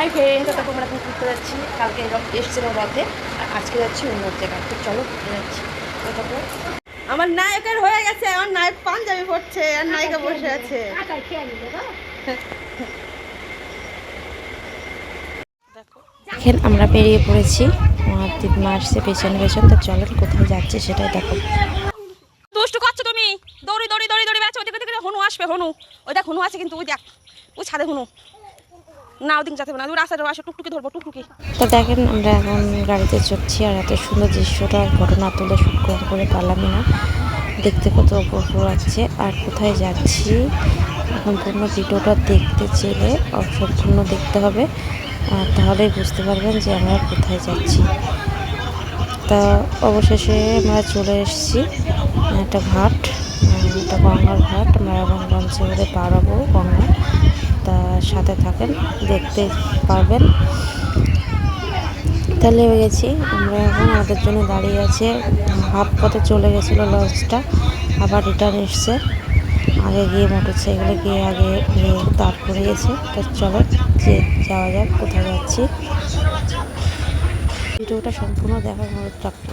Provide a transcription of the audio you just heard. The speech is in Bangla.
হাই ফ্রেন্ড, তো আমরা এখন ঘুরতে যাচ্ছি। কালকে এসেছিলাম রথে, আর আজকে যাচ্ছি অন্য জায়গায়। তো চলো যাচ্ছি। আমার নায়কের হয়ে গেছে, আমার নায়ক পাঞ্জাবি পড়ছে আর নায়িকা বসে আছে। দেখেন আমরা বেরিয়ে পড়েছি, আমার দিদিমা আসছে পেছনে পেছন। তো চলেন কোথায় যাচ্ছে সেটাই দেখো। দুষ্টু করছো তুমি, দৌড়ি দৌড়ি দৌড়ি দৌড়ি বেড়াচ্ছ। ওদিকে ওদিকে হনু আসবে, হনু ওই দেখ হনু আছে, কিন্তু ওই দেখ ওই ছাদে হনু না, ওদিকে যেতে হবে না, ওই রাস্তাটা আসে, টুকটুকি ধরবো টুকটুকি। তো দেখেন আমরা এখন গাড়িতে চড়ছি, আর এত সুন্দর দৃশ্যটা ঘটনা তুলে শুট করে পারলামই না। দেখতে কত অপূর্ব লাগছে। আর কোথায় যাচ্ছি সম্পূর্ণ ভিডিওটা দেখতে চাইলে সম্পূর্ণ দেখতে হবে, তাহলেই বুঝতে পারবেন যে আমরা কোথায় যাচ্ছি। তা অবশেষে আমরা চলে এসেছি একটা ঘাট, একটা গঙ্গার ঘাট। আমরা এখন লঞ্চে করে পার হবো গঙ্গা। তা সাথে থাকেন, দেখতে পারবেন। তাহলে হয়ে গেছি আমরা, এখন আমাদের জন্য দাঁড়িয়ে আছে। হাফ পথে চলে গেছিলো লঞ্চটা, আবার রিটার্ন এসছে। আগে গিয়ে মোটর সাইকেলে গিয়ে আগে গিয়ে তারপরে গেছে। তো চলো যে যাওয়া যাক কোথায় যাচ্ছি। ভিডিওটা সম্পূর্ণ দেখার অনুরোধ রাখবো।